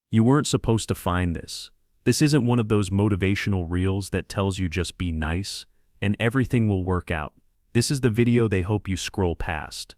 You weren't supposed to find this. This isn't one of those motivational reels that tells you just be nice, and everything will work out. This is the video they hope you scroll past.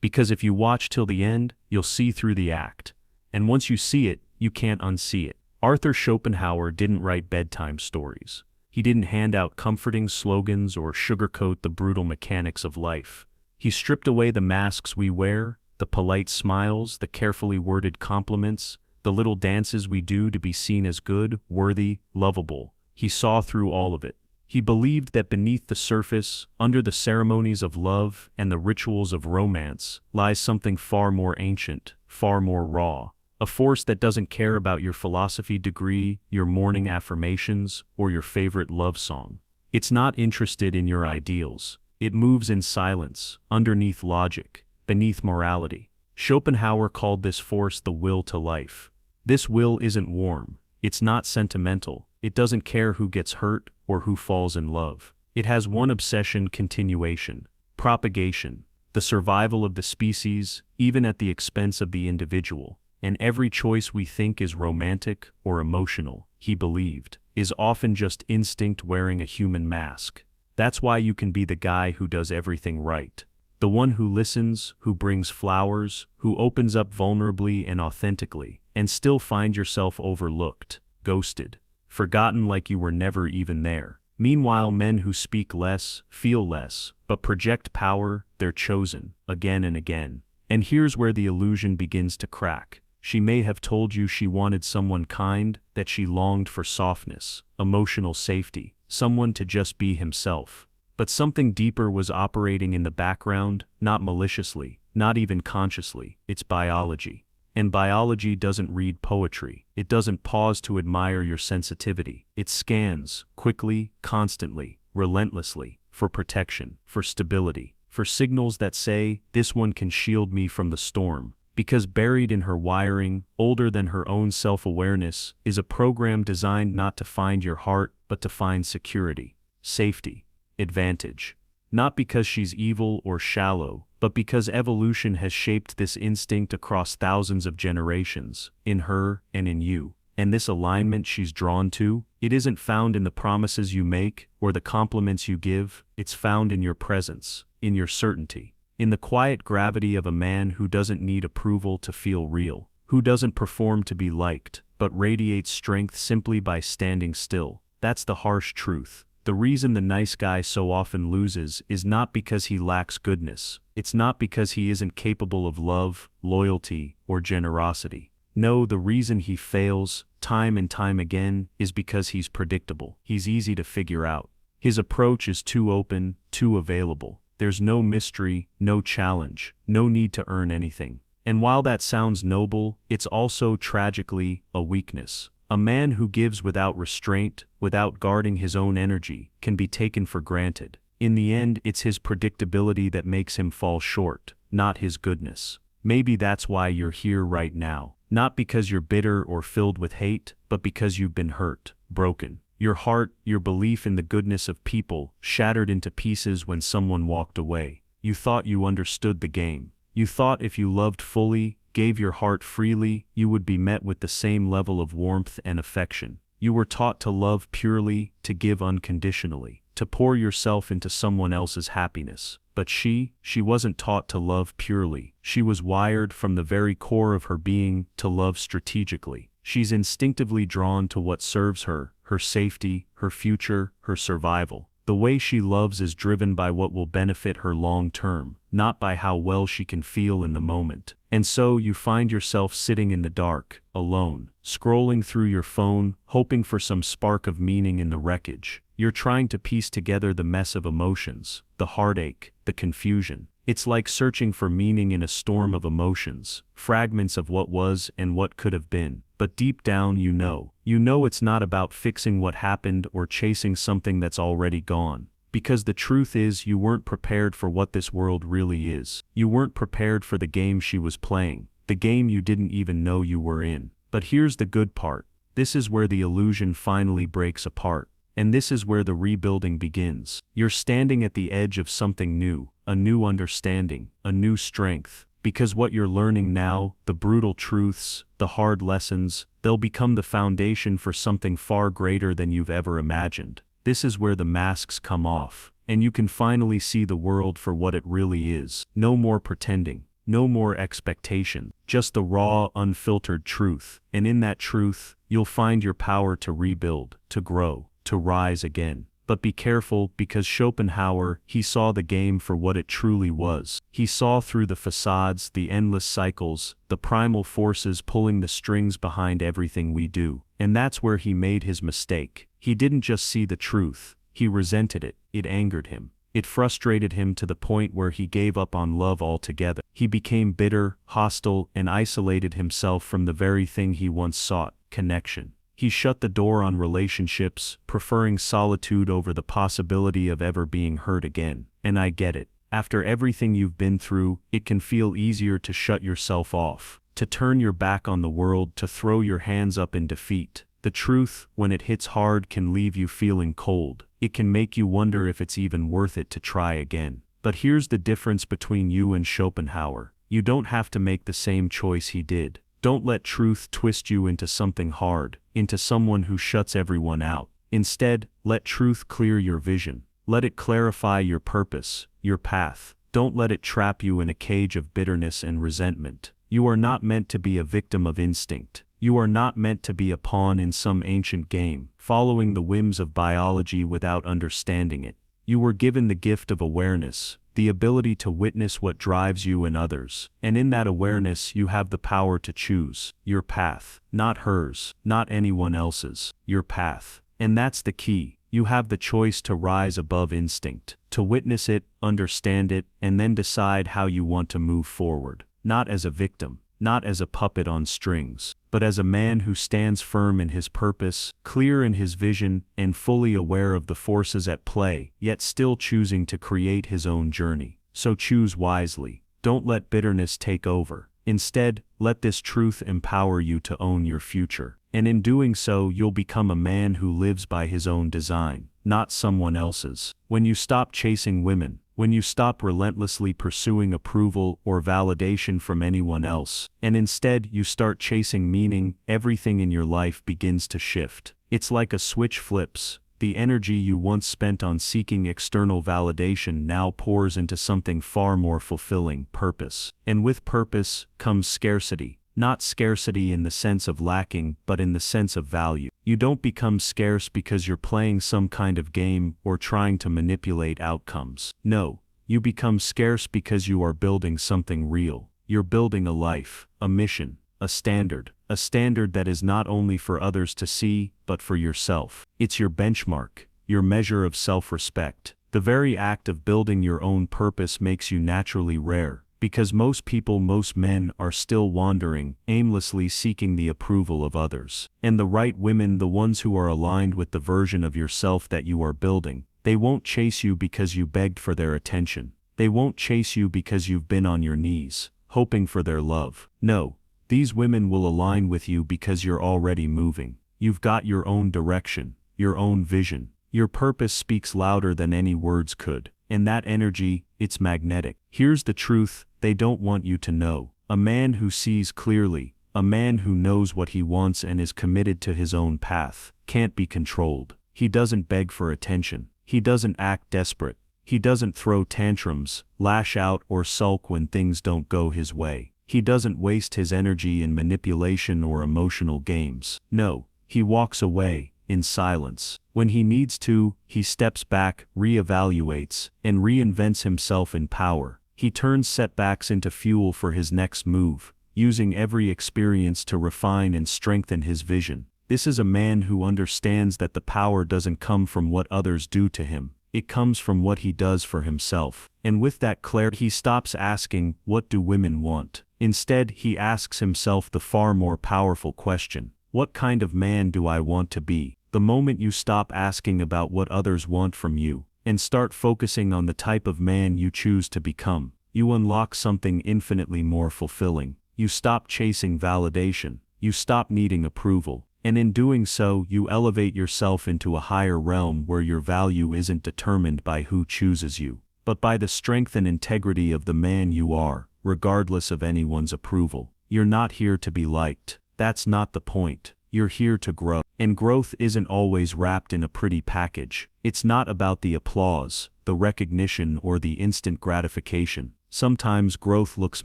Because if you watch till the end, you'll see through the act. And once you see it, you can't unsee it. Arthur Schopenhauer didn't write bedtime stories. He didn't hand out comforting slogans or sugarcoat the brutal mechanics of life. He stripped away the masks we wear, the polite smiles, the carefully worded compliments, the little dances we do to be seen as good, worthy, lovable. He saw through all of it. He believed that beneath the surface, under the ceremonies of love and the rituals of romance, lies something far more ancient, far more raw. A force that doesn't care about your philosophy degree, your morning affirmations, or your favorite love song. It's not interested in your ideals. It moves in silence, underneath logic, beneath morality. Schopenhauer called this force the will to life. This will isn't warm. It's not sentimental. It doesn't care who gets hurt or who falls in love. It has one obsession: continuation, propagation, the survival of the species, even at the expense of the individual. And every choice we think is romantic or emotional, he believed, is often just instinct wearing a human mask. That's why you can be the guy who does everything right. The one who listens, who brings flowers, who opens up vulnerably and authentically, and still find yourself overlooked, ghosted, forgotten like you were never even there. Meanwhile, men who speak less, feel less, but project power, they're chosen, again and again. And here's where the illusion begins to crack. She may have told you she wanted someone kind, that she longed for softness, emotional safety, someone to just be himself. But something deeper was operating in the background, not maliciously, not even consciously. It's biology. And biology doesn't read poetry. It doesn't pause to admire your sensitivity. It scans, quickly, constantly, relentlessly, for protection, for stability, for signals that say, this one can shield me from the storm. Because buried in her wiring, older than her own self-awareness, is a program designed not to find your heart, but to find security, safety, advantage. Not because she's evil or shallow, but because evolution has shaped this instinct across thousands of generations, in her and in you. And this alignment she's drawn to, it isn't found in the promises you make or the compliments you give, it's found in your presence, in your certainty. In the quiet gravity of a man who doesn't need approval to feel real, who doesn't perform to be liked, but radiates strength simply by standing still. That's the harsh truth. The reason the nice guy so often loses is not because he lacks goodness. It's not because he isn't capable of love, loyalty, or generosity. No, the reason he fails, time and time again, is because he's predictable. He's easy to figure out. His approach is too open, too available. There's no mystery, no challenge, no need to earn anything. And while that sounds noble, it's also tragically a weakness. A man who gives without restraint, without guarding his own energy, can be taken for granted. In the end, it's his predictability that makes him fall short, not his goodness. Maybe that's why you're here right now. Not because you're bitter or filled with hate, but because you've been hurt, broken. Your heart, your belief in the goodness of people, shattered into pieces when someone walked away. You thought you understood the game. You thought if you loved fully, gave your heart freely, you would be met with the same level of warmth and affection. You were taught to love purely, to give unconditionally, to pour yourself into someone else's happiness. But she wasn't taught to love purely. She was wired from the very core of her being to love strategically. She's instinctively drawn to what serves her, her safety, her future, her survival. The way she loves is driven by what will benefit her long term, not by how well she can feel in the moment. And so you find yourself sitting in the dark, alone, scrolling through your phone, hoping for some spark of meaning in the wreckage. You're trying to piece together the mess of emotions, the heartache, the confusion. It's like searching for meaning in a storm of emotions, fragments of what was and what could have been. But deep down you know it's not about fixing what happened or chasing something that's already gone. Because the truth is, you weren't prepared for what this world really is. You weren't prepared for the game she was playing, the game you didn't even know you were in. But here's the good part. This is where the illusion finally breaks apart. And this is where the rebuilding begins. You're standing at the edge of something new, a new understanding, a new strength. Because what you're learning now, the brutal truths, the hard lessons, they'll become the foundation for something far greater than you've ever imagined. This is where the masks come off, and you can finally see the world for what it really is. No more pretending. No more expectation. Just the raw, unfiltered truth. And in that truth, you'll find your power to rebuild, to grow, to rise again. But be careful, because Schopenhauer, he saw the game for what it truly was. He saw through the facades, the endless cycles, the primal forces pulling the strings behind everything we do. And that's where he made his mistake. He didn't just see the truth, he resented it. It angered him. It frustrated him to the point where he gave up on love altogether. He became bitter, hostile, and isolated himself from the very thing he once sought: connection. He shut the door on relationships, preferring solitude over the possibility of ever being hurt again. And I get it. After everything you've been through, it can feel easier to shut yourself off, to turn your back on the world, to throw your hands up in defeat. The truth, when it hits hard, can leave you feeling cold. It can make you wonder if it's even worth it to try again. But here's the difference between you and Schopenhauer. You don't have to make the same choice he did. Don't let truth twist you into something hard, into someone who shuts everyone out. Instead, let truth clear your vision. Let it clarify your purpose, your path. Don't let it trap you in a cage of bitterness and resentment. You are not meant to be a victim of instinct. You are not meant to be a pawn in some ancient game, following the whims of biology without understanding it. You were given the gift of awareness, the ability to witness what drives you and others. And in that awareness, you have the power to choose your path, not hers, not anyone else's, your path. And that's the key. You have the choice to rise above instinct, to witness it, understand it, and then decide how you want to move forward. Not as a victim, not as a puppet on strings, but as a man who stands firm in his purpose, clear in his vision, and fully aware of the forces at play, yet still choosing to create his own journey. So choose wisely. Don't let bitterness take over. Instead, let this truth empower you to own your future. And in doing so, you'll become a man who lives by his own design, not someone else's. When you stop chasing women, when you stop relentlessly pursuing approval or validation from anyone else, and instead you start chasing meaning, everything in your life begins to shift. It's like a switch flips. The energy you once spent on seeking external validation now pours into something far more fulfilling: purpose. And with purpose comes scarcity. Not scarcity in the sense of lacking, but in the sense of value. You don't become scarce because you're playing some kind of game or trying to manipulate outcomes. No, you become scarce because you are building something real. You're building a life, a mission, a standard that is not only for others to see, but for yourself. It's your benchmark, your measure of self-respect. The very act of building your own purpose makes you naturally rare. Because most people, most men, are still wandering, aimlessly seeking the approval of others. And the right women, the ones who are aligned with the version of yourself that you are building, they won't chase you because you begged for their attention. They won't chase you because you've been on your knees, hoping for their love. No, these women will align with you because you're already moving. You've got your own direction, your own vision. Your purpose speaks louder than any words could. And that energy, it's magnetic. Here's the truth they don't want you to know. A man who sees clearly, a man who knows what he wants and is committed to his own path, can't be controlled. He doesn't beg for attention. He doesn't act desperate. He doesn't throw tantrums, lash out, or sulk when things don't go his way. He doesn't waste his energy in manipulation or emotional games. No, he walks away, in silence. When he needs to, he steps back, reevaluates, and reinvents himself in power. He turns setbacks into fuel for his next move, using every experience to refine and strengthen his vision. This is a man who understands that the power doesn't come from what others do to him. It comes from what he does for himself. And with that clarity, he stops asking, "What do women want?" Instead, he asks himself the far more powerful question: what kind of man do I want to be? The moment you stop asking about what others want from you, and start focusing on the type of man you choose to become, you unlock something infinitely more fulfilling. You stop chasing validation. You stop needing approval. And in doing so, you elevate yourself into a higher realm where your value isn't determined by who chooses you, but by the strength and integrity of the man you are. regardless of anyone's approval. You're not here to be liked. That's not the point. You're here to grow. And growth isn't always wrapped in a pretty package. It's not about the applause, the recognition, or the instant gratification. Sometimes growth looks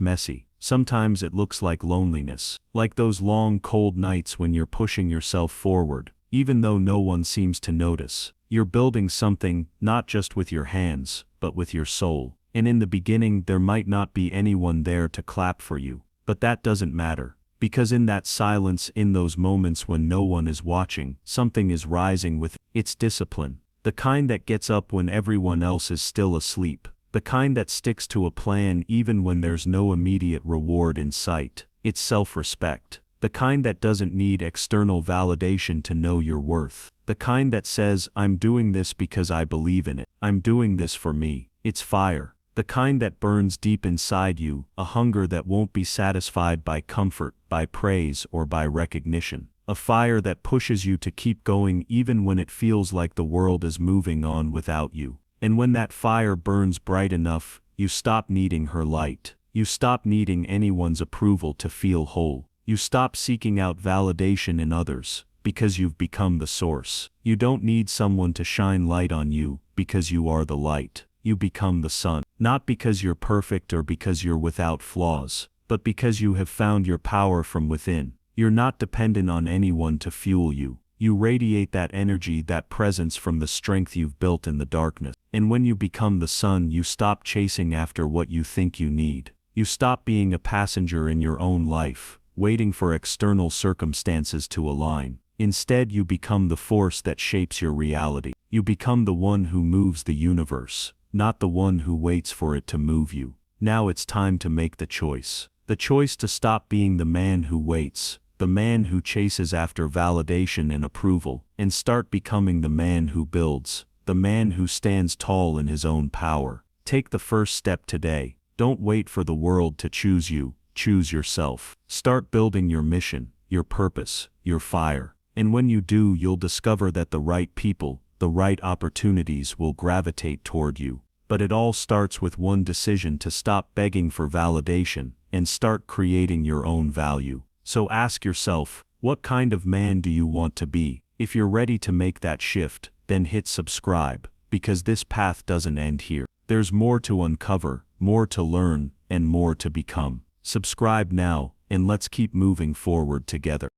messy. Sometimes it looks like loneliness. Like those long, cold nights when you're pushing yourself forward, even though no one seems to notice. You're building something, not just with your hands, but with your soul. And in the beginning, there might not be anyone there to clap for you. But that doesn't matter. Because in that silence, in those moments when no one is watching, something is rising with its discipline. The kind that gets up when everyone else is still asleep. The kind that sticks to a plan even when there's no immediate reward in sight. It's self-respect. The kind that doesn't need external validation to know your worth. The kind that says, I'm doing this because I believe in it. I'm doing this for me. It's fire. The kind that burns deep inside you, a hunger that won't be satisfied by comfort, by praise, or by recognition. A fire that pushes you to keep going even when it feels like the world is moving on without you. And when that fire burns bright enough, you stop needing her light. You stop needing anyone's approval to feel whole. You stop seeking out validation in others, because you've become the source. You don't need someone to shine light on you, because you are the light. You become the sun. Not because you're perfect or because you're without flaws, but because you have found your power from within. You're not dependent on anyone to fuel you. You radiate that energy, that presence from the strength you've built in the darkness. And when you become the sun, you stop chasing after what you think you need. You stop being a passenger in your own life, waiting for external circumstances to align. Instead, you become the force that shapes your reality. You become the one who moves the universe, not the one who waits for it to move you. Now it's time to make the choice. The choice to stop being the man who waits, the man who chases after validation and approval, and start becoming the man who builds, the man who stands tall in his own power. Take the first step today. Don't wait for the world to choose you. Choose yourself. Start building your mission, your purpose, your fire. And when you do, you'll discover that the right people, the right opportunities will gravitate toward you. But it all starts with one decision: to stop begging for validation and start creating your own value. So ask yourself, what kind of man do you want to be? If you're ready to make that shift, then hit subscribe, because this path doesn't end here. There's more to uncover, more to learn, and more to become. Subscribe now, and let's keep moving forward together.